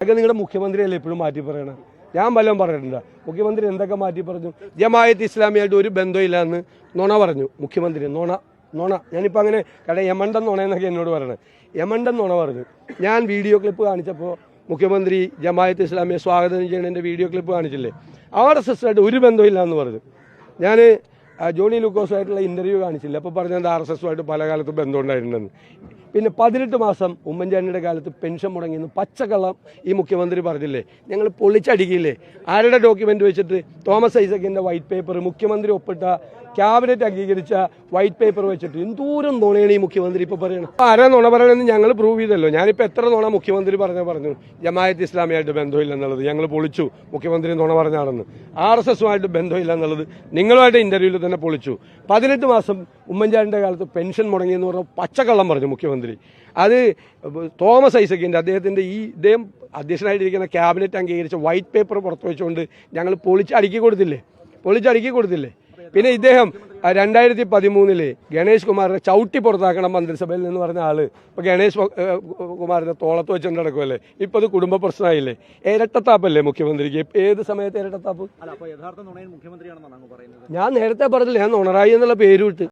അതൊക്കെ നിങ്ങളുടെ മുഖ്യമന്ത്രിയല്ലേ എപ്പോഴും മാറ്റി പറയണം. ഞാൻ വല്ലതും പറഞ്ഞിട്ടുണ്ട്? മുഖ്യമന്ത്രി എന്തൊക്കെ മാറ്റി പറഞ്ഞു? ജമാഅത്ത് ഇസ്ലാമിയായിട്ട് ഒരു ബന്ധമില്ല എന്ന് നുണ പറഞ്ഞു മുഖ്യമന്ത്രി. നുണ ഞാനിപ്പോൾ അങ്ങനെ യമണ്ടൻ നുണയെന്നൊക്കെ എന്നോട് പറയണത്. യമണ്ടൻ നുണ പറഞ്ഞു. ഞാൻ വീഡിയോ ക്ലിപ്പ് കാണിച്ചപ്പോൾ മുഖ്യമന്ത്രി ജമാഅത്ത് ഇസ്ലാമിയെ സ്വാഗതം ചെയ്യണതിൻ്റെ വീഡിയോ ക്ലിപ്പ് കാണിച്ചില്ലേ? RSS ആയിട്ട് ഒരു ബന്ധമില്ല എന്ന് പറഞ്ഞു. ഞാൻ ജോണി ലൂക്കോസുമായിട്ടുള്ള ഇൻ്റർവ്യൂ കാണിച്ചില്ല, അപ്പോൾ പറഞ്ഞത് RSSുമായിട്ട് പല കാലത്തും ബന്ധമുണ്ടായിട്ടുണ്ടെന്ന്. പിന്നെ 18 മാസം ഉമ്മൻചാണ്ടിയുടെ കാലത്ത് പെൻഷൻ മുടങ്ങിയെന്ന് പച്ചക്കള്ളം ഈ മുഖ്യമന്ത്രി പറഞ്ഞില്ലേ? ഞങ്ങൾ പൊളിച്ചടിക്കില്ലേ? ആരുടെ ഡോക്യുമെൻ്റ് വെച്ചിട്ട്? തോമസ് ഐസക്കിൻ്റെ വൈറ്റ് പേപ്പർ, മുഖ്യമന്ത്രി ഒപ്പിട്ട ക്യാബിനറ്റ് അംഗീകരിച്ച വൈറ്റ് പേപ്പർ വെച്ചിട്ട് എന്തോരം നുണയാണ് ഈ മുഖ്യമന്ത്രി ഇപ്പോൾ പറയണം. ആരാ നുണ പറയണമെന്ന് ഞങ്ങൾ പ്രൂവ് ചെയ്തല്ലോ. ഞാനിപ്പോൾ എത്ര നുണ മുഖ്യമന്ത്രി പറഞ്ഞു ജമാഅത്ത് ഇസ്ലാമിയായിട്ട് ബന്ധമില്ല എന്നുള്ളത് ഞങ്ങൾ പൊളിച്ചു. മുഖ്യമന്ത്രി നുണ പറഞ്ഞാണെന്ന്. RSSുമായിട്ട് ബന്ധമില്ല എന്നുള്ളത് നിങ്ങളുമായിട്ട് ഇൻ്റർവ്യൂവിൽ തന്നെ പൊളിച്ചു. 18 മാസം ഉമ്മൻചാണ്ടിയുടെ കാലത്ത് പെൻഷൻ മുടങ്ങിയെന്ന് പറഞ്ഞ പച്ചക്കള്ളം പറഞ്ഞു മുഖ്യമന്ത്രി. അത് തോമസ് ഐസക്കിൻ്റെ ഇദ്ദേഹം അധ്യക്ഷനായിട്ടിരിക്കുന്ന ക്യാബിനറ്റ് അംഗീകരിച്ച വൈറ്റ് പേപ്പർ പുറത്തു വെച്ചുകൊണ്ട് ഞങ്ങൾ പൊളിച്ചടുക്കി കൊടുത്തില്ലേ? പിന്നെ ഇദ്ദേഹം 2013 ഗണേഷ് കുമാറിനെ ചവിട്ടി പുറത്താക്കണം മന്ത്രിസഭയിൽ നിന്ന് പറഞ്ഞ ആള് ഇപ്പോൾ ഗണേഷ് കുമാറിനെ തോളത്ത് വെച്ചുകൊണ്ട് നടക്കുമല്ലേ? ഇപ്പോൾ അത് കുടുംബ പ്രശ്നമായില്ലേ? ഇരട്ടത്താപ്പല്ലേ മുഖ്യമന്ത്രിക്ക്? ഏത് സമയത്ത് ഇരട്ടത്താപ്പ്? ഞാൻ നേരത്തെ പറഞ്ഞില്ല, ഞാൻ നുണറായി എന്നുള്ള പേര് വിട്ട്